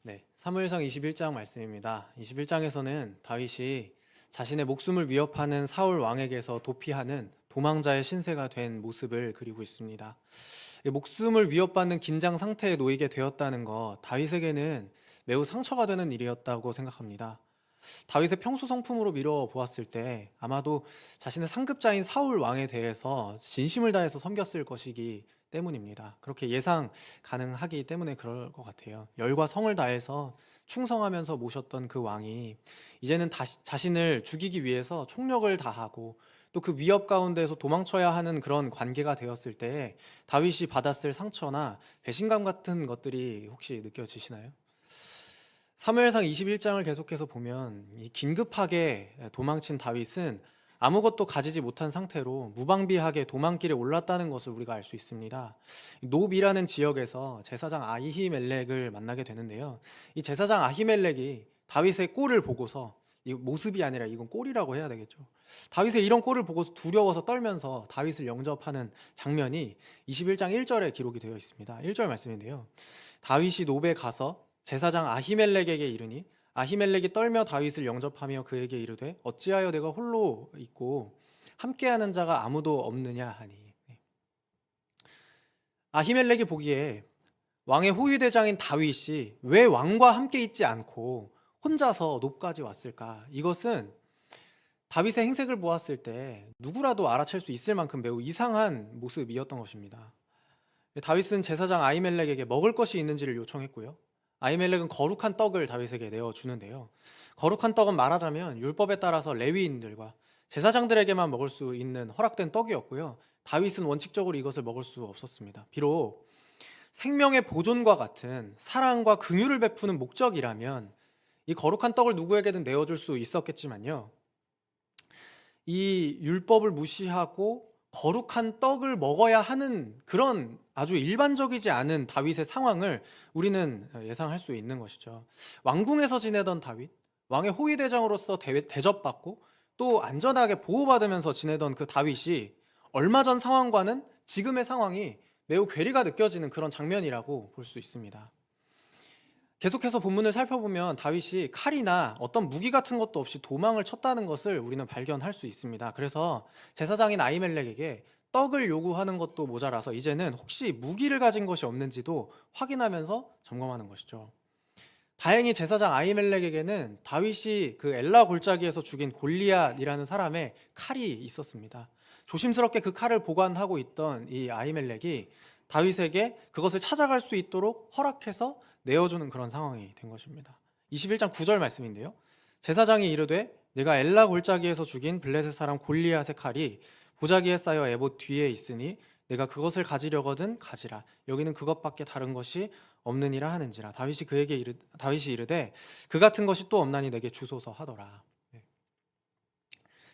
네, 사무엘상 21장 말씀입니다. 21장에서는 다윗이 자신의 목숨을 위협하는 사울 왕에게서 도피하는 도망자의 신세가 된 모습을 그리고 있습니다. 이 목숨을 위협받는 긴장 상태에 놓이게 되었다는 것, 다윗에게는 매우 상처가 되는 일이었다고 생각합니다. 다윗의 평소 성품으로 미뤄 보았을 때 아마도 자신의 상급자인 사울 왕에 대해서 진심을 다해서 섬겼을 것이기 때문입니다. 그렇게 예상 가능하기 때문에 그럴 것 같아요. 열과 성을 다해서 충성하면서 모셨던 그 왕이 이제는 자신을 죽이기 위해서 총력을 다하고 또 그 위협 가운데서 도망쳐야 하는 그런 관계가 되었을 때 다윗이 받았을 상처나 배신감 같은 것들이 혹시 느껴지시나요? 사무엘상 21장을 계속해서 보면 이 긴급하게 도망친 다윗은 아무것도 가지지 못한 상태로 무방비하게 도망길에 올랐다는 것을 우리가 알 수 있습니다. 노비라는 지역에서 제사장 아히멜렉을 만나게 되는데요. 이 제사장 아히멜렉이 다윗의 꼴을 보고서, 이 모습이 아니라 이건 꼴이라고 해야 되겠죠. 다윗의 이런 꼴을 보고서 두려워서 떨면서 다윗을 영접하는 장면이 21장 1절에 기록이 되어 있습니다. 1절 말씀인데요. 다윗이 노베 가서 제사장 아히멜렉에게 이르니 아히멜렉이 떨며 다윗을 영접하며 그에게 이르되 어찌하여 내가 홀로 있고 함께하는 자가 아무도 없느냐 하니. 아히멜렉이 보기에 왕의 호위대장인 다윗이 왜 왕과 함께 있지 않고 혼자서 놉까지 왔을까? 이것은 다윗의 행색을 보았을 때 누구라도 알아챌 수 있을 만큼 매우 이상한 모습이었던 것입니다. 다윗은 제사장 아히멜렉에게 먹을 것이 있는지를 요청했고요. 아히멜렉은 거룩한 떡을 다윗에게 내어주는데요. 거룩한 떡은 말하자면 율법에 따라서 레위인들과 제사장들에게만 먹을 수 있는 허락된 떡이었고요. 다윗은 원칙적으로 이것을 먹을 수 없었습니다. 비록 생명의 보존과 같은 사랑과 긍휼을 베푸는 목적이라면 이 거룩한 떡을 누구에게든 내어줄 수 있었겠지만요. 이 율법을 무시하고 거룩한 떡을 먹어야 하는 그런 아주 일반적이지 않은 다윗의 상황을 우리는 예상할 수 있는 것이죠. 왕궁에서 지내던 다윗, 왕의 호위대장으로서 대접받고 또 안전하게 보호받으면서 지내던 그 다윗이 얼마 전 상황과는 지금의 상황이 매우 괴리가 느껴지는 그런 장면이라고 볼 수 있습니다. 계속해서 본문을 살펴보면 다윗이 칼이나 어떤 무기 같은 것도 없이 도망을 쳤다는 것을 우리는 발견할 수 있습니다. 그래서 제사장인 아히멜렉에게 떡을 요구하는 것도 모자라서 이제는 혹시 무기를 가진 것이 없는지도 확인하면서 점검하는 것이죠. 다행히 제사장 아히멜렉에게는 다윗이 그 엘라 골짜기에서 죽인 골리앗이라는 사람의 칼이 있었습니다. 조심스럽게 그 칼을 보관하고 있던 이 아히멜렉이 다윗에게 그것을 찾아갈 수 있도록 허락해서 내어주는 그런 상황이 된 것입니다. 21장 9절 말씀인데요. 제사장이 이르되 내가 엘라 골짜기에서 죽인 블레셋 사람 골리앗의 칼이 보자기에 쌓여 에봇 뒤에 있으니 내가 그것을 가지려거든 가지라. 여기는 그것밖에 다른 것이 없느니라 하는지라. 다윗이 이르되 그 같은 것이 또 없나니 내게 주소서 하더라. 네.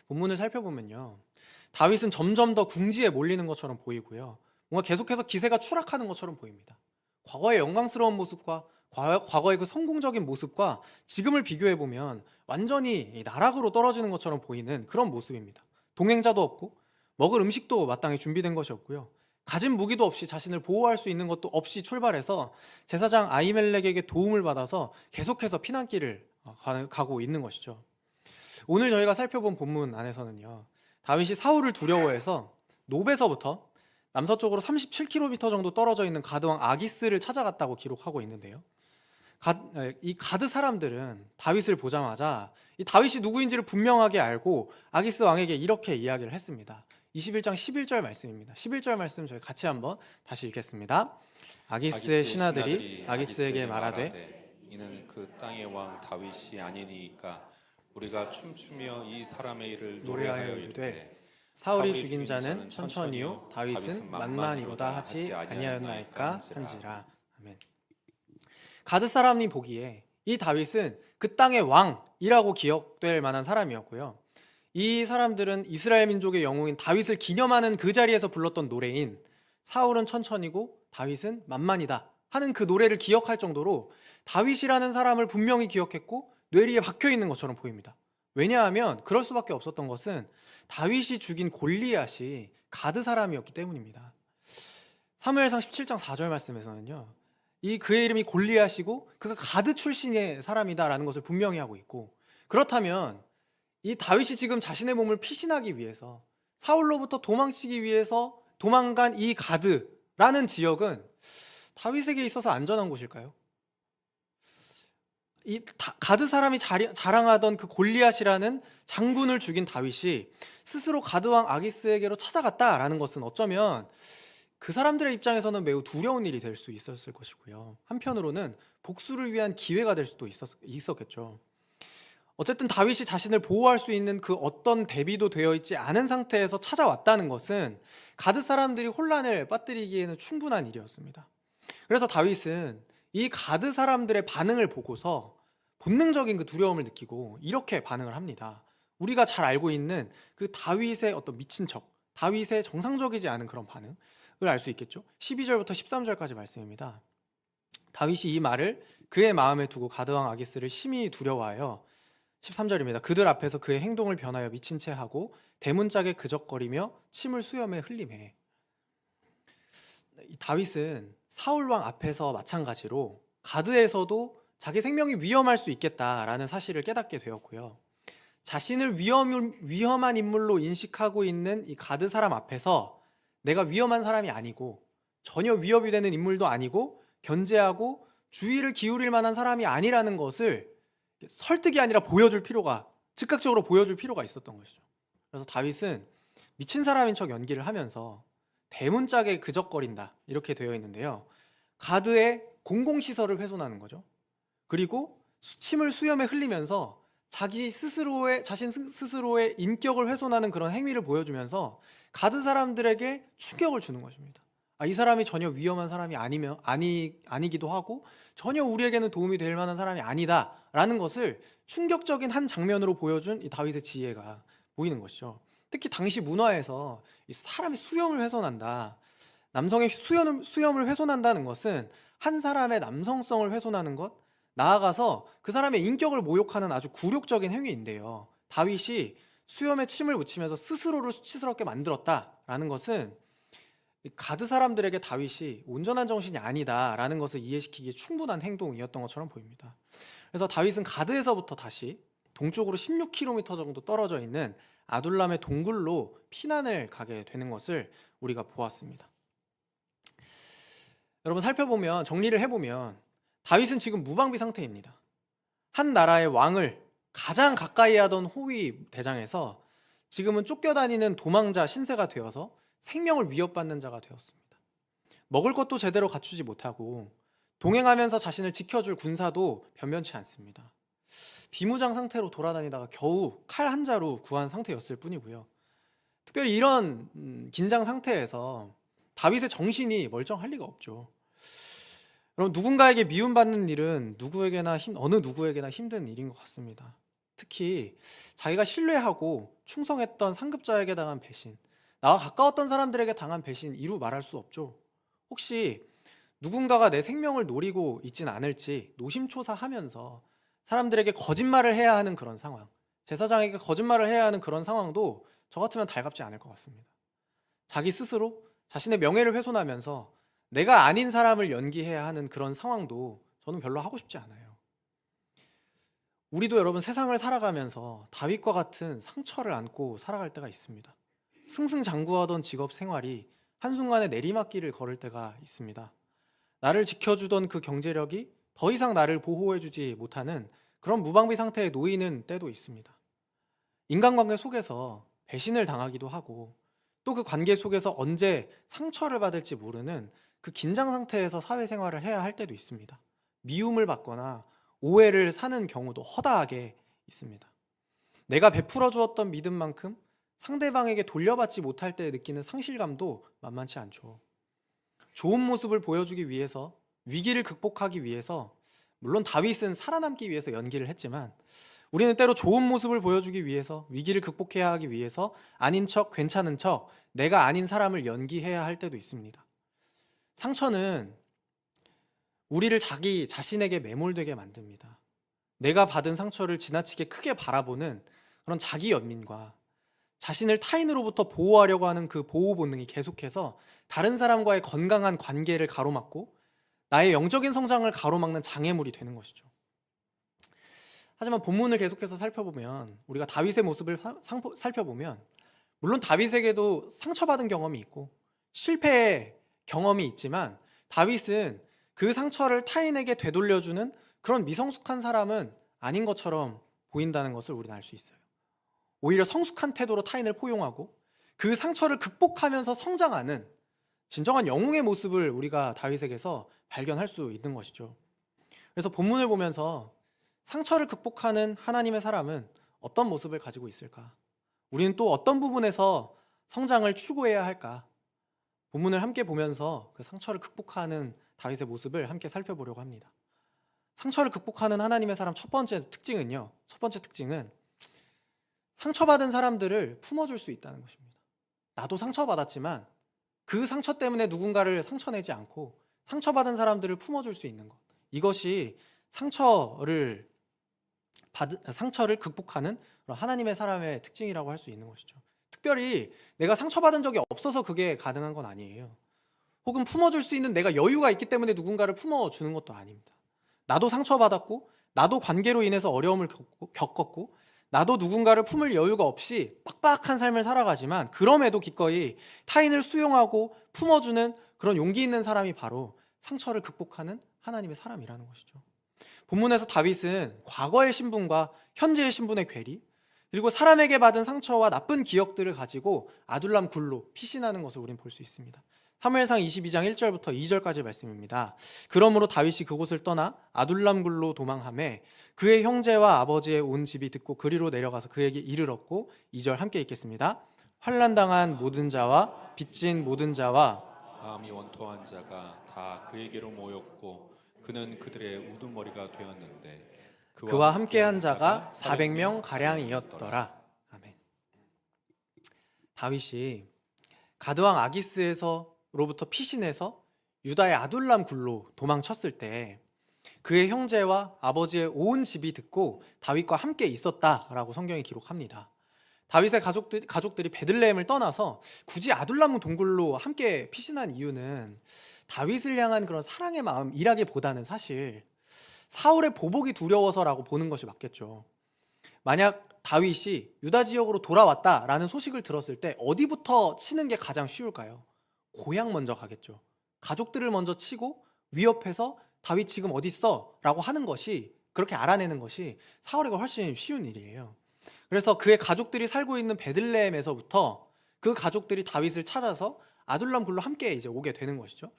본문을 살펴보면요. 다윗은 점점 더 궁지에 몰리는 것처럼 보이고요. 뭔가 계속해서 기세가 추락하는 것처럼 보입니다. 과거의 영광스러운 모습과 과거의 그 성공적인 모습과 지금을 비교해 보면 완전히 나락으로 떨어지는 것처럼 보이는 그런 모습입니다. 동행자도 없고 먹을 음식도 마땅히 준비된 것이 없고요. 가진 무기도 없이 자신을 보호할 수 있는 것도 없이 출발해서 제사장 아히멜렉에게 도움을 받아서 계속해서 피난길을 가고 있는 것이죠. 오늘 저희가 살펴본 본문 안에서는요. 다윗이 사울을 두려워해서 노베서부터 남서쪽으로 37km 정도 떨어져 있는 가드왕 아기스를 찾아갔다고 기록하고 있는데요. 이 가드 사람들은 다윗을 보자마자 이 다윗이 누구인지를 분명하게 알고 아기스 왕에게 이렇게 이야기를 했습니다. 21장 11절 말씀입니다. 11절 말씀 저희 같이 한번 다시 읽겠습니다. 아기스의 신하들이 아기스에게 말하되 이는 그 땅의 왕 다윗이 아니니까 우리가 춤추며 이 사람의 일을 노래하여 이르되 사울이 죽인 자는 천천히요 다윗은 만만이로다 하지 아니하였나이까 한지라. 아멘. 가드 사람이 보기에 이 다윗은 그 땅의 왕이라고 기억될 만한 사람이었고요. 이 사람들은 이스라엘 민족의 영웅인 다윗을 기념하는 그 자리에서 불렀던 노래인 사울은 천천히고 다윗은 만만이다 하는 그 노래를 기억할 정도로 다윗이라는 사람을 분명히 기억했고 뇌리에 박혀 있는 것처럼 보입니다. 왜냐하면 그럴 수밖에 없었던 것은 다윗이 죽인 골리앗이 가드 사람이었기 때문입니다. 사무엘상 17장 4절 말씀에서는요. 그의 이름이 골리앗이고 그가 가드 출신의 사람이다라는 것을 분명히 하고 있고, 그렇다면 이 다윗이 지금 자신의 몸을 피신하기 위해서 사울로부터 도망치기 위해서 도망간 이 가드라는 지역은 다윗에게 있어서 안전한 곳일까요? 가드 사람이 자랑하던 그 골리앗이라는 장군을 죽인 다윗이 스스로 가드왕 아기스에게로 찾아갔다라는 것은 어쩌면 그 사람들의 입장에서는 매우 두려운 일이 될 수 있었을 것이고요. 한편으로는 복수를 위한 기회가 될 수도 있었겠죠. 어쨌든 다윗이 자신을 보호할 수 있는 그 어떤 대비도 되어 있지 않은 상태에서 찾아왔다는 것은 가드 사람들이 혼란을 빠뜨리기에는 충분한 일이었습니다. 그래서 다윗은 이 가드 사람들의 반응을 보고서 본능적인 그 두려움을 느끼고 이렇게 반응을 합니다. 우리가 잘 알고 있는 그 다윗의 어떤 미친 척, 다윗의 정상적이지 않은 그런 반응을 알 수 있겠죠. 12절부터 13절까지 말씀입니다. 다윗이 이 말을 그의 마음에 두고 가드왕 아기스를 심히 두려워하여, 13절입니다. 그들 앞에서 그의 행동을 변하여 미친 채 하고 대문짝에 그적거리며 침을 수염에 흘리매. 이 다윗은 사울왕 앞에서 마찬가지로 가드에서도 자기 생명이 위험할 수 있겠다라는 사실을 깨닫게 되었고요. 자신을 위험한 인물로 인식하고 있는 이 가드 사람 앞에서 내가 위험한 사람이 아니고 전혀 위협이 되는 인물도 아니고 견제하고 주의를 기울일 만한 사람이 아니라는 것을 설득이 아니라 즉각적으로 보여줄 필요가 있었던 것이죠. 그래서 다윗은 미친 사람인 척 연기를 하면서 대문짝에 그적거린다 이렇게 되어 있는데요. 가드의 공공시설을 훼손하는 거죠. 그리고 침을 수염에 흘리면서 자신 스스로의 인격을 훼손하는 그런 행위를 보여주면서 가드 사람들에게 충격을 주는 것입니다. 이 사람이 전혀 위험한 사람이 아니기도 하고 전혀 우리에게는 도움이 될 만한 사람이 아니다라는 것을 충격적인 한 장면으로 보여준 이 다윗의 지혜가 보이는 것이죠. 특히 당시 문화에서 이 사람의 수염을 훼손한다, 남성의 수염을 훼손한다는 것은 한 사람의 남성성을 훼손하는 것, 나아가서 그 사람의 인격을 모욕하는 아주 굴욕적인 행위인데요. 다윗이 수염에 침을 묻히면서 스스로를 수치스럽게 만들었다라는 것은 가드 사람들에게 다윗이 온전한 정신이 아니다라는 것을 이해시키기에 충분한 행동이었던 것처럼 보입니다. 그래서 다윗은 가드에서부터 다시 동쪽으로 16km 정도 떨어져 있는 아둘람의 동굴로 피난을 가게 되는 것을 우리가 보았습니다. 여러분, 정리를 해보면 다윗은 지금 무방비 상태입니다. 한 나라의 왕을 가장 가까이 하던 호위 대장에서 지금은 쫓겨다니는 도망자 신세가 되어서 생명을 위협받는 자가 되었습니다. 먹을 것도 제대로 갖추지 못하고 동행하면서 자신을 지켜줄 군사도 변변치 않습니다. 비무장 상태로 돌아다니다가 겨우 칼 한 자루 구한 상태였을 뿐이고요. 특별히 이런 긴장 상태에서 다윗의 정신이 멀쩡할 리가 없죠. 여러분, 누군가에게 미움받는 일은 어느 누구에게나 힘든 일인 것 같습니다. 특히 자기가 신뢰하고 충성했던 상급자에게 당한 배신, 나와 가까웠던 사람들에게 당한 배신, 이루 말할 수 없죠. 혹시 누군가가 내 생명을 노리고 있진 않을지 노심초사하면서 사람들에게 거짓말을 해야 하는 그런 상황, 제사장에게 거짓말을 해야 하는 그런 상황도 저 같으면 달갑지 않을 것 같습니다. 자기 스스로 자신의 명예를 훼손하면서 내가 아닌 사람을 연기해야 하는 그런 상황도 저는 별로 하고 싶지 않아요. 우리도 여러분, 세상을 살아가면서 다윗과 같은 상처를 안고 살아갈 때가 있습니다. 승승장구하던 직업 생활이 한순간에 내리막길을 걸을 때가 있습니다. 나를 지켜주던 그 경제력이 더 이상 나를 보호해주지 못하는 그런 무방비 상태에 놓이는 때도 있습니다. 인간관계 속에서 배신을 당하기도 하고 또 그 관계 속에서 언제 상처를 받을지 모르는 그 긴장 상태에서 사회생활을 해야 할 때도 있습니다. 미움을 받거나 오해를 사는 경우도 허다하게 있습니다. 내가 베풀어 주었던 믿음만큼 상대방에게 돌려받지 못할 때 느끼는 상실감도 만만치 않죠. 좋은 모습을 보여주기 위해서, 위기를 극복하기 위해서, 물론 다윗은 살아남기 위해서 연기를 했지만 우리는 때로 좋은 모습을 보여주기 위해서, 위기를 극복해야 하기 위해서 아닌 척, 괜찮은 척, 내가 아닌 사람을 연기해야 할 때도 있습니다. 상처는 우리를 자기 자신에게 매몰되게 만듭니다. 내가 받은 상처를 지나치게 크게 바라보는 그런 자기 연민과 자신을 타인으로부터 보호하려고 하는 그 보호 본능이 계속해서 다른 사람과의 건강한 관계를 가로막고 나의 영적인 성장을 가로막는 장애물이 되는 것이죠. 하지만 본문을 계속해서 살펴보면, 우리가 다윗의 모습을 살펴보면, 물론 다윗에게도 상처받은 경험이 있고 실패의 경험이 있지만, 다윗은 그 상처를 타인에게 되돌려주는 그런 미성숙한 사람은 아닌 것처럼 보인다는 것을 우리는 알 수 있어요. 오히려 성숙한 태도로 타인을 포용하고 그 상처를 극복하면서 성장하는 진정한 영웅의 모습을 우리가 다윗에게서 발견할 수 있는 것이죠. 그래서 본문을 보면서 상처를 극복하는 하나님의 사람은 어떤 모습을 가지고 있을까? 우리는 또 어떤 부분에서 성장을 추구해야 할까? 본문을 함께 보면서 그 상처를 극복하는 다윗의 모습을 함께 살펴보려고 합니다. 상처를 극복하는 하나님의 사람 첫 번째 특징은 상처받은 사람들을 품어줄 수 있다는 것입니다. 나도 상처받았지만 그 상처 때문에 누군가를 상처내지 않고 상처받은 사람들을 품어줄 수 있는 것, 이것이 상처를 극복하는 하나님의 사람의 특징이라고 할 수 있는 것이죠. 특별히 내가 상처받은 적이 없어서 그게 가능한 건 아니에요. 혹은 품어줄 수 있는 내가 여유가 있기 때문에 누군가를 품어주는 것도 아닙니다. 나도 상처받았고 나도 관계로 인해서 어려움을 겪었고 나도 누군가를 품을 여유가 없이 빡빡한 삶을 살아가지만 그럼에도 기꺼이 타인을 수용하고 품어주는 그런 용기 있는 사람이 바로 상처를 극복하는 하나님의 사람이라는 것이죠. 본문에서 다윗은 과거의 신분과 현재의 신분의 괴리, 그리고 사람에게 받은 상처와 나쁜 기억들을 가지고 아둘람 굴로 피신하는 것을 우리는 볼 수 있습니다. 사무엘상 22장 1절부터 2절까지 말씀입니다. 그러므로 다윗이 그곳을 떠나 아둘람 굴로 도망하매 그의 형제와 아버지의 온 집이 듣고 그리로 내려가서 그에게 이르렀고, 2절 함께 읽겠습니다. 환난당한 모든 자와 빚진 모든 자와 마음이 원통한 자가 다 그에게로 모였고 그는 그들의 우두머리가 되었는데 그와 함께한 자가 400명 가량이었더라. 아멘. 다윗이 가드왕 아기스로부터 피신해서 유다의 아둘람 굴로 도망쳤을 때 그의 형제와 아버지의 온 집이 듣고 다윗과 함께 있었다라고 성경이 기록합니다. 다윗의 가족들이 베들레헴을 떠나서 굳이 아둘람 동굴로 함께 피신한 이유는 다윗을 향한 그런 사랑의 마음이라기보다는 사실 사울의 보복이 두려워서라고 보는 것이 맞겠죠. 만약 다윗이 유다 지역으로 돌아왔다라는 소식을 들었을 때 어디부터 치는 게 가장 쉬울까요? 고향 먼저 가겠죠. 가족들을 먼저 치고 위협해서 다윗 지금 어디 있어? 라고 하는 것이, 그렇게 알아내는 것이 사울에게 훨씬 쉬운 일이에요. 그래서 그의 가족들이 살고 있는 베들레헴에서부터 그 가족들이 다윗을 찾아서 아둘람 굴로 함께 이제 오게 되는 것이죠.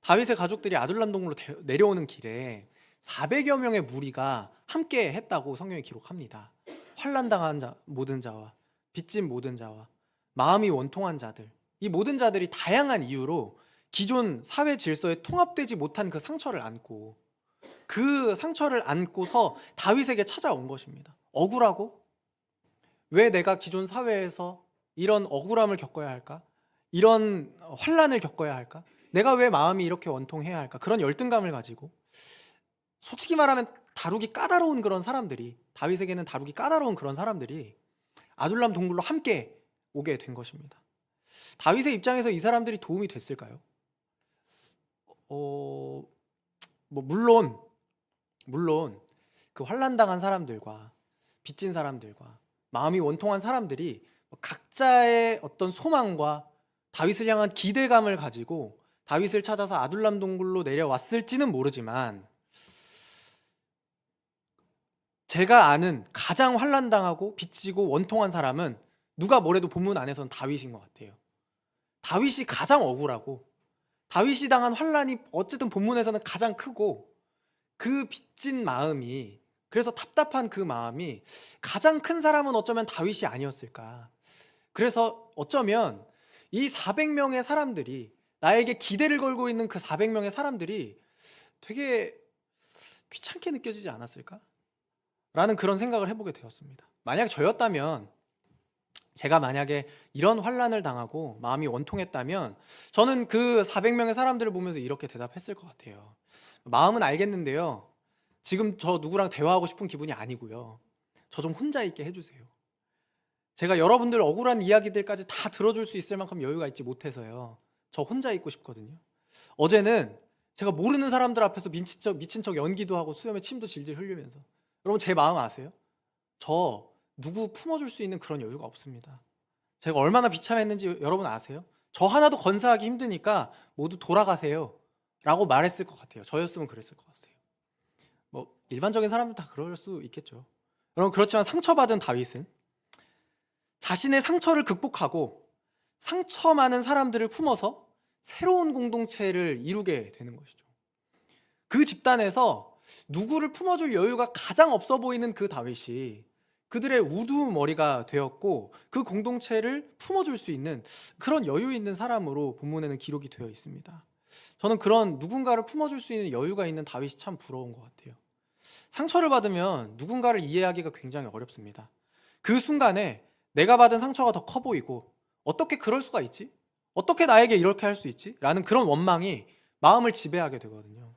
다윗의 가족들이 아둘람 동굴로 내려오는 길에 400여 명의 무리가 함께 했다고 성경이 기록합니다. 환난당한 모든 자와 빚진 모든 자와 마음이 원통한 자들, 이 모든 자들이 다양한 이유로 기존 사회 질서에 통합되지 못한 그 상처를 안고 그 상처를 안고서 다윗에게 찾아온 것입니다. 억울하고, 왜 내가 기존 사회에서 이런 억울함을 겪어야 할까? 이런 환난을 겪어야 할까? 내가 왜 마음이 이렇게 원통해야 할까? 그런 열등감을 가지고, 솔직히 말하면 다루기 까다로운 그런 사람들이, 다윗에게는 다루기 까다로운 그런 사람들이 아둘람 동굴로 함께 오게 된 것입니다. 다윗의 입장에서 이 사람들이 도움이 됐을까요? 물론 그 환난당한 사람들과 빚진 사람들과 마음이 원통한 사람들이 각자의 어떤 소망과 다윗을 향한 기대감을 가지고 다윗을 찾아서 아둘람 동굴로 내려왔을지는 모르지만, 제가 아는 가장 환난당하고 빚지고 원통한 사람은 누가 뭐래도 본문 안에서는 다윗인 것 같아요. 다윗이 가장 억울하고 다윗이 당한 환난이 어쨌든 본문에서는 가장 크고, 그 빚진 마음이, 그래서 답답한 그 마음이 가장 큰 사람은 어쩌면 다윗이 아니었을까. 그래서 어쩌면 이 400명의 사람들이, 나에게 기대를 걸고 있는 그 400명의 사람들이 되게 귀찮게 느껴지지 않았을까? 라는 그런 생각을 해보게 되었습니다. 만약 저였다면, 제가 만약에 이런 환난을 당하고 마음이 원통했다면 저는 그 400명의 사람들을 보면서 이렇게 대답했을 것 같아요. 마음은 알겠는데요, 지금 저 누구랑 대화하고 싶은 기분이 아니고요, 저 좀 혼자 있게 해주세요. 제가 여러분들 억울한 이야기들까지 다 들어줄 수 있을 만큼 여유가 있지 못해서요, 저 혼자 있고 싶거든요. 어제는 제가 모르는 사람들 앞에서 미친 척 연기도 하고 수염에 침도 질질 흘리면서. 여러분 제 마음 아세요? 저 누구 품어줄 수 있는 그런 여유가 없습니다. 제가 얼마나 비참했는지 여러분 아세요? 저 하나도 건사하기 힘드니까 모두 돌아가세요 라고 말했을 것 같아요. 저였으면 그랬을 것 같아요. 뭐 일반적인 사람들 다 그럴 수 있겠죠. 여러분 그렇지만 상처받은 다윗은 자신의 상처를 극복하고 상처 많은 사람들을 품어서 새로운 공동체를 이루게 되는 것이죠. 그 집단에서 누구를 품어줄 여유가 가장 없어 보이는 그 다윗이 그들의 우두머리가 되었고 그 공동체를 품어줄 수 있는 그런 여유 있는 사람으로 본문에는 기록이 되어 있습니다. 저는 그런 누군가를 품어줄 수 있는 여유가 있는 다윗이 참 부러운 것 같아요. 상처를 받으면 누군가를 이해하기가 굉장히 어렵습니다. 그 순간에 내가 받은 상처가 더 커 보이고 어떻게 그럴 수가 있지? 어떻게 나에게 이렇게 할 수 있지? 라는 그런 원망이 마음을 지배하게 되거든요.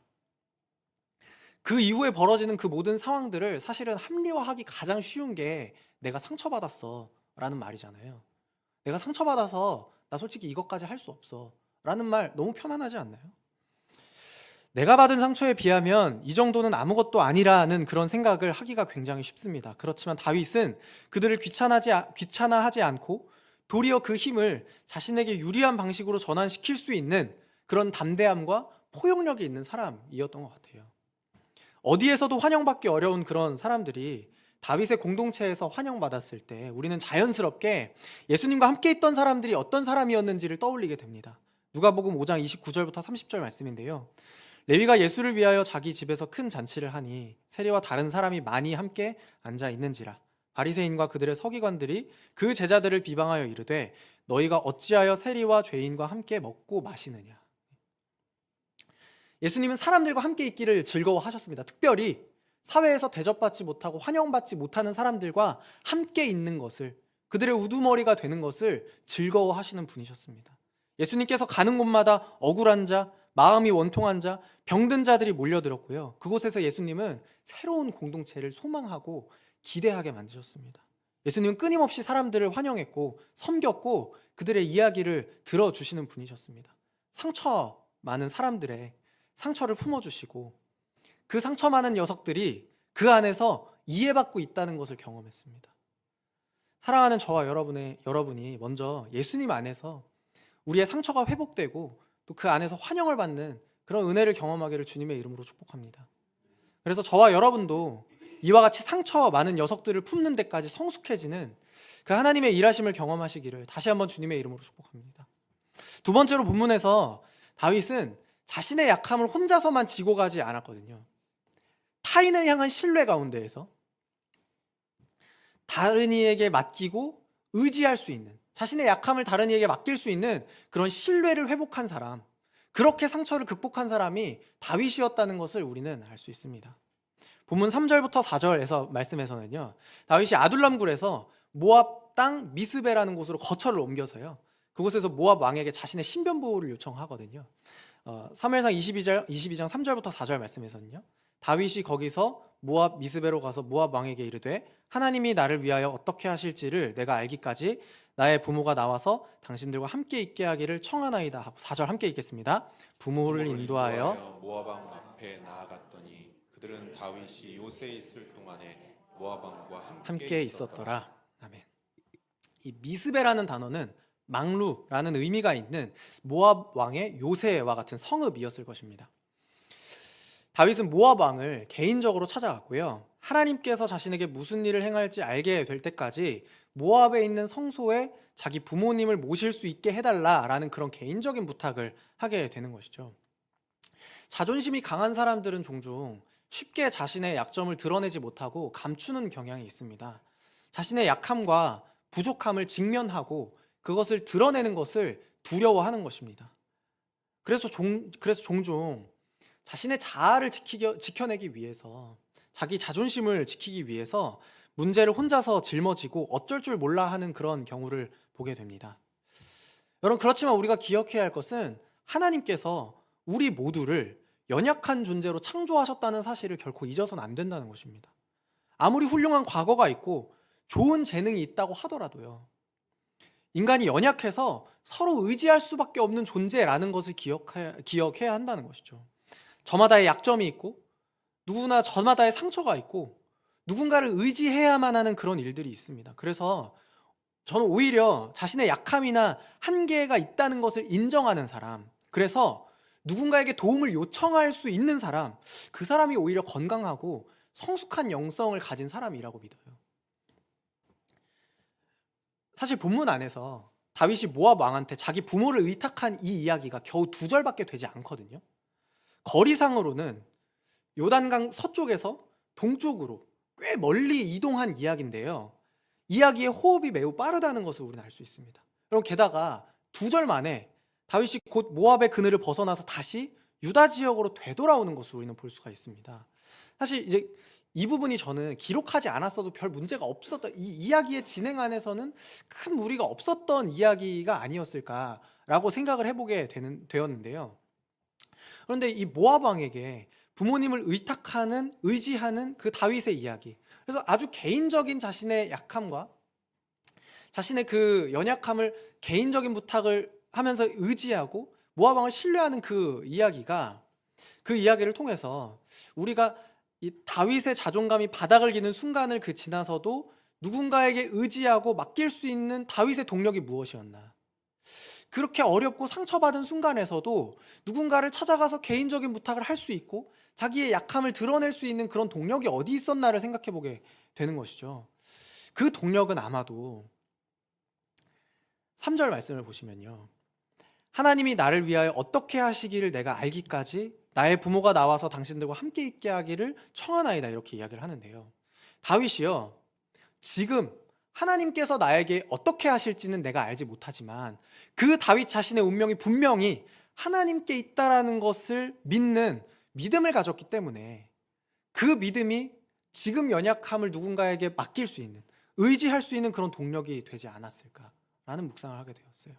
그 이후에 벌어지는 그 모든 상황들을 사실은 합리화하기 가장 쉬운 게 내가 상처받았어 라는 말이잖아요. 내가 상처받아서 나 솔직히 이것까지 할 수 없어 라는 말 너무 편안하지 않나요? 내가 받은 상처에 비하면 이 정도는 아니라는 그런 생각을 하기가 굉장히 쉽습니다. 그렇지만 다윗은 그들을 귀찮아하지 않고 도리어 그 힘을 자신에게 유리한 방식으로 전환시킬 수 있는 그런 담대함과 포용력이 있는 사람이었던 것 같아요. 어디에서도 환영받기 어려운 그런 사람들이 다윗의 공동체에서 환영받았을 때 우리는 자연스럽게 예수님과 함께 있던 사람들이 어떤 사람이었는지를 떠올리게 됩니다. 누가복음 5장 29절부터 30절 말씀인데요. 레위가 예수를 위하여 자기 집에서 큰 잔치를 하니 세리와 다른 사람이 많이 함께 앉아 있는지라. 바리새인과 그들의 서기관들이 그 제자들을 비방하여 이르되 너희가 어찌하여 세리와 죄인과 함께 먹고 마시느냐. 예수님은 사람들과 함께 있기를 즐거워하셨습니다. 특별히 사회에서 대접받지 못하고 환영받지 못하는 사람들과 함께 있는 것을, 그들의 우두머리가 되는 것을 즐거워하시는 분이셨습니다. 예수님께서 가는 곳마다 억울한 자, 마음이 원통한 자, 병든 자들이 몰려들었고요. 그곳에서 예수님은 새로운 공동체를 소망하고 기대하게 만드셨습니다. 예수님은 끊임없이 사람들을 환영했고 섬겼고 그들의 이야기를 들어주시는 분이셨습니다. 상처 많은 사람들의 상처를 품어주시고 그 상처 많은 녀석들이 그 안에서 이해받고 있다는 것을 경험했습니다. 사랑하는 저와 여러분이 먼저 예수님 안에서 우리의 상처가 회복되고 또 그 안에서 환영을 받는 그런 은혜를 경험하기를 주님의 이름으로 축복합니다. 그래서 저와 여러분도 이와 같이 상처 많은 녀석들을 품는 데까지 성숙해지는 그 하나님의 일하심을 경험하시기를 다시 한번 주님의 이름으로 축복합니다. 두 번째로 본문에서 다윗은 자신의 약함을 혼자서만 지고 가지 않았거든요. 타인을 향한 신뢰 가운데에서 다른 이에게 맡기고 의지할 수 있는, 자신의 약함을 다른 이에게 맡길 수 있는 그런 신뢰를 회복한 사람, 그렇게 상처를 극복한 사람이 다윗이었다는 것을 우리는 알 수 있습니다. 본문 3절부터 4절에서 말씀에서는요, 다윗이 아둘람굴에서 모압 땅 미스베라는 곳으로 거처를 옮겨서요, 그곳에서 모압 왕에게 자신의 신변보호를 요청하거든요. 사무엘상 22장 3절부터 4절 말씀에서는요, 다윗이 거기서 모압 미스베로 가서 모압 왕에게 이르되 하나님이 나를 위하여 어떻게 하실지를 내가 알기까지 나의 부모가 나와서 당신들과 함께 있게 하기를 청하나이다 하고 4절 함께 읽겠습니다. 부모를 인도하여 모압 왕 앞에 나아갔더니 그들은 다윗이 요새에 있을 동안에 모압 왕과 함께 있었더라. 아멘. 이 미스베라는 단어는 망루라는 의미가 있는 모압 왕의 요새와 같은 성읍이었을 것입니다. 다윗은 모압 왕을 개인적으로 찾아갔고요, 하나님께서 자신에게 무슨 일을 행할지 알게 될 때까지 모압에 있는 성소에 자기 부모님을 모실 수 있게 해달라라는 그런 개인적인 부탁을 하게 되는 것이죠. 자존심이 강한 사람들은 종종 쉽게 자신의 약점을 드러내지 못하고 감추는 경향이 있습니다. 자신의 약함과 부족함을 직면하고 그것을 드러내는 것을 두려워하는 것입니다. 그래서 종종 자신의 자아를 지켜내기 위해서, 자기 자존심을 지키기 위해서 문제를 혼자서 짊어지고 어쩔 줄 몰라 하는 그런 경우를 보게 됩니다. 여러분, 그렇지만 우리가 기억해야 할 것은 하나님께서 우리 모두를 연약한 존재로 창조하셨다는 사실을 결코 잊어서는 안 된다는 것입니다. 아무리 훌륭한 과거가 있고 좋은 재능이 있다고 하더라도요, 인간이 연약해서 서로 의지할 수밖에 없는 존재라는 것을 기억해야 한다는 것이죠. 저마다의 약점이 있고 누구나 저마다의 상처가 있고 누군가를 의지해야만 하는 그런 일들이 있습니다. 그래서 저는 오히려 자신의 약함이나 한계가 있다는 것을 인정하는 사람, 그래서 누군가에게 도움을 요청할 수 있는 사람, 그 사람이 오히려 건강하고 성숙한 영성을 가진 사람이라고 믿어요. 사실 본문 안에서 다윗이 모압 왕한테 자기 부모를 의탁한 이 이야기가 겨우 2절밖에 되지 않거든요. 거리상으로는 요단강 서쪽에서 동쪽으로 꽤 멀리 이동한 이야기인데요. 이야기의 호흡이 매우 빠르다는 것을 우리는 알 수 있습니다. 그리고 게다가 2절 만에 다윗이 곧 모압의 그늘을 벗어나서 다시 유다 지역으로 되돌아오는 것을 우리는 볼 수가 있습니다. 사실 이제 이 부분이 저는 기록하지 않았어도 별 문제가 없었던, 이 이야기의 진행 안에서는 큰 무리가 없었던 이야기가 아니었을까라고 생각을 해보게 되었는데요. 그런데 이 모압 왕에게 부모님을 의지하는 그 다윗의 이야기, 그래서 아주 개인적인 자신의 약함과 자신의 그 연약함을 개인적인 부탁을 하면서 의지하고 모압 왕을 신뢰하는 그 이야기가, 그 이야기를 통해서 우리가 이 다윗의 자존감이 바닥을 기는 순간을 지나서도 누군가에게 의지하고 맡길 수 있는 다윗의 동력이 무엇이었나, 그렇게 어렵고 상처받은 순간에서도 누군가를 찾아가서 개인적인 부탁을 할 수 있고 자기의 약함을 드러낼 수 있는 그런 동력이 어디 있었나를 생각해 보게 되는 것이죠. 그 동력은 아마도 3절 말씀을 보시면요, 하나님이 나를 위하여 어떻게 하시기를 내가 알기까지 나의 부모가 나와서 당신들과 함께 있게 하기를 청하나이다, 이렇게 이야기를 하는데요. 다윗이요, 지금 하나님께서 나에게 어떻게 하실지는 내가 알지 못하지만 그 다윗 자신의 운명이 분명히 하나님께 있다라는 것을 믿는 믿음을 가졌기 때문에 그 믿음이 지금 연약함을 누군가에게 맡길 수 있는, 의지할 수 있는 그런 동력이 되지 않았을까라는 묵상을 하게 되었어요.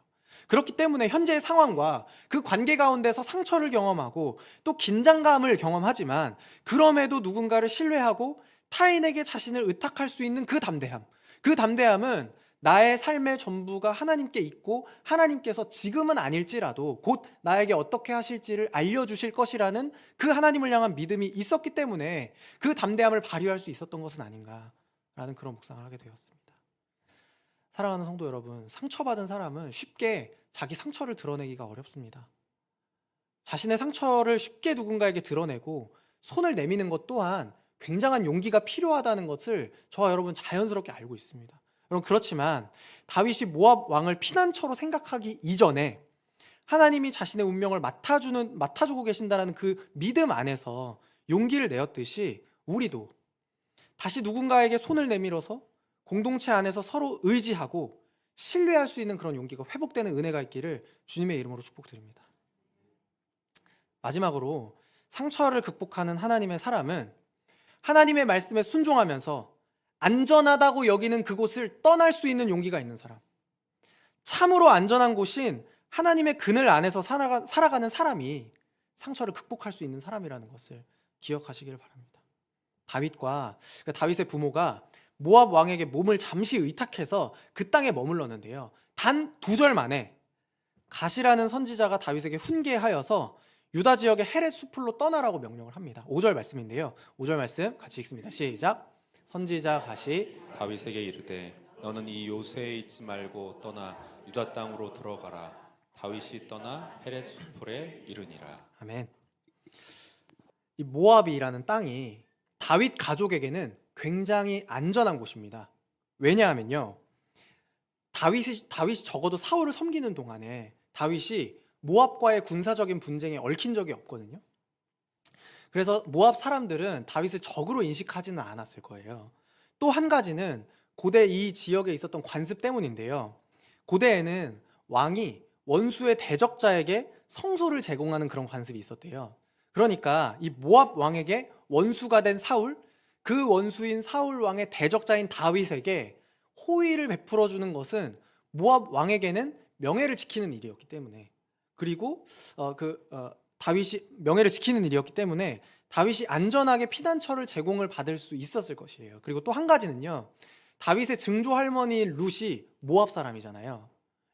그렇기 때문에 현재의 상황과 그 관계 가운데서 상처를 경험하고 또 긴장감을 경험하지만 그럼에도 누군가를 신뢰하고 타인에게 자신을 의탁할 수 있는 그 담대함, 그 담대함은 나의 삶의 전부가 하나님께 있고 하나님께서 지금은 아닐지라도 곧 나에게 어떻게 하실지를 알려주실 것이라는 그 하나님을 향한 믿음이 있었기 때문에 그 담대함을 발휘할 수 있었던 것은 아닌가라는 그런 묵상을 하게 되었습니다. 사랑하는 성도 여러분, 상처받은 사람은 쉽게 자기 상처를 드러내기가 어렵습니다. 자신의 상처를 쉽게 누군가에게 드러내고 손을 내미는 것 또한 굉장한 용기가 필요하다는 것을 저와 여러분 자연스럽게 알고 있습니다. 여러분, 그렇지만 다윗이 모압 왕을 피난처로 생각하기 이전에 하나님이 자신의 운명을 맡아주고 계신다는 그 믿음 안에서 용기를 내었듯이 우리도 다시 누군가에게 손을 내밀어서 공동체 안에서 서로 의지하고 신뢰할 수 있는 그런 용기가 회복되는 은혜가 있기를 주님의 이름으로 축복드립니다. 마지막으로, 상처를 극복하는 하나님의 사람은 하나님의 말씀에 순종하면서 안전하다고 여기는 그곳을 떠날 수 있는 용기가 있는 사람, 참으로 안전한 곳인 하나님의 그늘 안에서 살아가는 사람이 상처를 극복할 수 있는 사람이라는 것을 기억하시기를 바랍니다. 다윗의 부모가 모압 왕에게 몸을 잠시 의탁해서 그 땅에 머물렀는데요, 단 2절 만에 가시라는 선지자가 다윗에게 훈계하여서 유다 지역의 헤렛 수풀로 떠나라고 명령을 합니다. 5절 말씀인데요, 5절 말씀 같이 읽습니다. 시작. 선지자 가시 다윗에게 이르되 너는 이 요새에 있지 말고 떠나 유다 땅으로 들어가라. 다윗이 떠나 헤렛 수풀에 이르니라. 아멘. 이 모압이라는 땅이 다윗 가족에게는 굉장히 안전한 곳입니다. 왜냐하면요, 다윗이 적어도 사울을 섬기는 동안에 다윗이 모압과의 군사적인 분쟁에 얽힌 적이 없거든요. 그래서 모압 사람들은 다윗을 적으로 인식하지는 않았을 거예요. 또 한 가지는 고대 이 지역에 있었던 관습 때문인데요, 고대에는 왕이 원수의 대적자에게 성소를 제공하는 그런 관습이 있었대요. 그러니까 이 모압 왕에게 원수가 된 사울, 그 원수인 사울 왕의 대적자인 다윗에게 호의를 베풀어 주는 것은 모압 왕에게는 명예를 지키는 일이었기 때문에, 그리고 다윗이 명예를 지키는 일이었기 때문에 다윗이 안전하게 피난처를 제공을 받을 수 있었을 것이에요. 그리고 또 한 가지는요, 다윗의 증조 할머니 룻이 모압 사람이잖아요.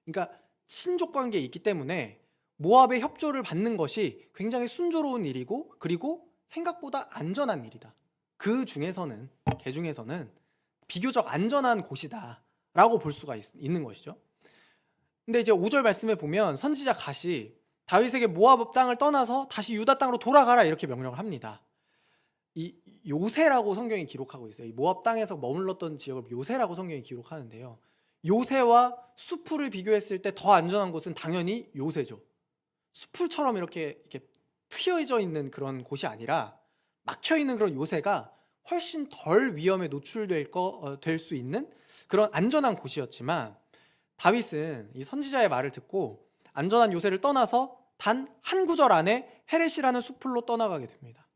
그러니까 친족 관계에 있기 때문에 모압의 협조를 받는 것이 굉장히 순조로운 일이고 그리고 생각보다 안전한 일이다. 그 중에서는 비교적 안전한 곳이다라고 볼 수가 있는 것이죠. 근데 이제 5절 말씀에 보면 선지자 갓이 다윗에게 모압 땅을 떠나서 다시 유다 땅으로 돌아가라 이렇게 명령을 합니다. 이 요새라고 성경이 기록하고 있어요. 이 모압 땅에서 머물렀던 지역을 요새라고 성경이 기록하는데요. 요새와 수풀을 비교했을 때 더 안전한 곳은 당연히 요새죠. 수풀처럼 이렇게 트여져 있는 그런 곳이 아니라 막혀 있는 그런 요새가 훨씬 덜 위험에 노출될 될 수 있는 그런 안전한 곳이었지만 다윗은 이 선지자의 말을 듣고 안전한 요새를 떠나서 단 한 구절 안에 헤렛이라는 수풀로 떠나가게 됩니다.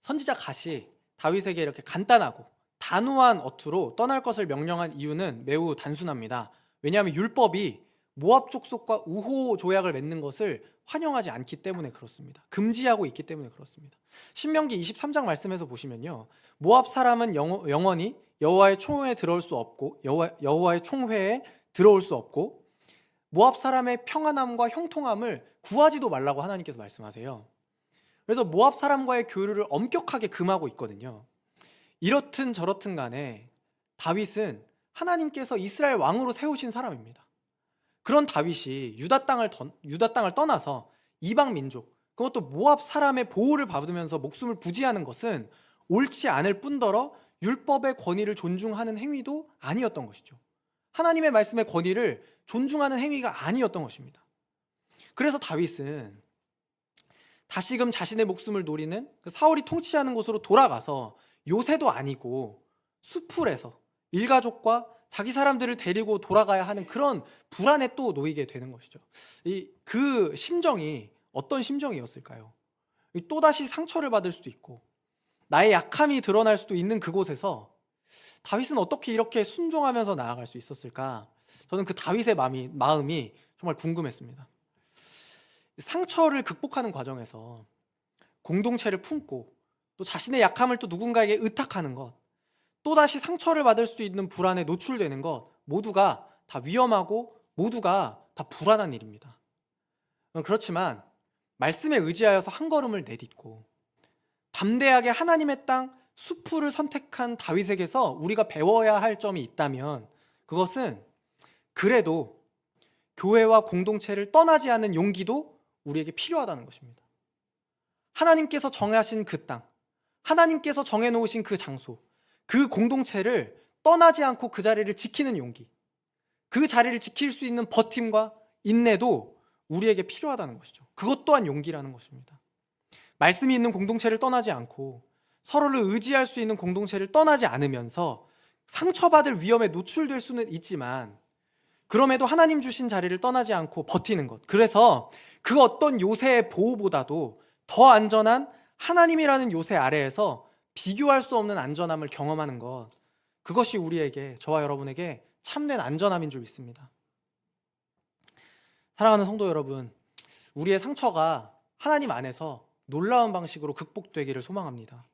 선지자 갓이 다윗에게 이렇게 간단하고 단호한 어투로 떠날 것을 명령한 이유는 매우 단순합니다. 왜냐하면 율법이 모압 족속과 우호 조약을 맺는 것을 환영하지 않기 때문에 그렇습니다. 금지하고 있기 때문에 그렇습니다. 신명기 23장 말씀에서 보시면요, 모압 사람은 영원히 여호와의 총회에 들어올 수 없고 여호와의 총회에 들어올 수 없고 모압 사람의 평안함과 형통함을 구하지도 말라고 하나님께서 말씀하세요. 그래서 모압 사람과의 교류를 엄격하게 금하고 있거든요. 이렇든 저렇든 간에 다윗은 하나님께서 이스라엘 왕으로 세우신 사람입니다. 그런 다윗이 유다 땅을 떠나서 이방 민족, 그것도 모압 사람의 보호를 받으면서 목숨을 부지하는 것은 옳지 않을 뿐더러 율법의 권위를 존중하는 행위도 아니었던 것이죠. 하나님의 말씀의 권위를 존중하는 행위가 아니었던 것입니다. 그래서 다윗은 다시금 자신의 목숨을 노리는 그 사울이 통치하는 곳으로 돌아가서 요새도 아니고 수풀에서 일가족과 자기 사람들을 데리고 돌아가야 하는 그런 불안에 또 놓이게 되는 것이죠. 그 심정이 어떤 심정이었을까요? 또다시 상처를 받을 수도 있고 나의 약함이 드러날 수도 있는 그곳에서 다윗은 어떻게 이렇게 순종하면서 나아갈 수 있었을까? 저는 그 다윗의 마음이 정말 궁금했습니다. 상처를 극복하는 과정에서 공동체를 품고 또 자신의 약함을 또 누군가에게 의탁하는 것, 또다시 상처를 받을 수도 있는 불안에 노출되는 것, 모두가 다 위험하고 모두가 다 불안한 일입니다. 그렇지만 말씀에 의지하여서 한 걸음을 내딛고 담대하게 하나님의 땅 수풀을 선택한 다윗에게서 우리가 배워야 할 점이 있다면 그것은 그래도 교회와 공동체를 떠나지 않는 용기도 우리에게 필요하다는 것입니다. 하나님께서 정하신 그 땅, 하나님께서 정해놓으신 그 장소, 그 공동체를 떠나지 않고 그 자리를 지키는 용기, 그 자리를 지킬 수 있는 버팀과 인내도 우리에게 필요하다는 것이죠. 그것 또한 용기라는 것입니다. 말씀이 있는 공동체를 떠나지 않고 서로를 의지할 수 있는 공동체를 떠나지 않으면서 상처받을 위험에 노출될 수는 있지만 그럼에도 하나님 주신 자리를 떠나지 않고 버티는 것, 그래서 그 어떤 요새의 보호보다도 더 안전한 하나님이라는 요새 아래에서 비교할 수 없는 안전함을 경험하는 것, 그것이 우리에게, 저와 여러분에게 참된 안전함인 줄 믿습니다. 사랑하는 성도 여러분, 우리의 상처가 하나님 안에서 놀라운 방식으로 극복되기를 소망합니다.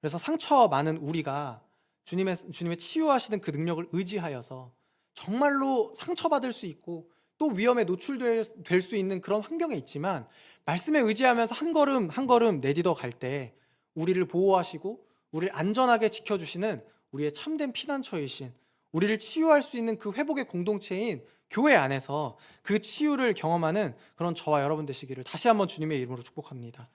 그래서 상처 많은 우리가 주님의 치유하시는 그 능력을 의지하여서 정말로 상처받을 수 있고 또 위험에 노출될 수 있는 그런 환경에 있지만 말씀에 의지하면서 한 걸음 한 걸음 내딛어 갈 때 우리를 보호하시고 우리를 안전하게 지켜주시는 우리의 참된 피난처이신, 우리를 치유할 수 있는 그 회복의 공동체인 교회 안에서 그 치유를 경험하는 그런 저와 여러분 되시기를 다시 한번 주님의 이름으로 축복합니다.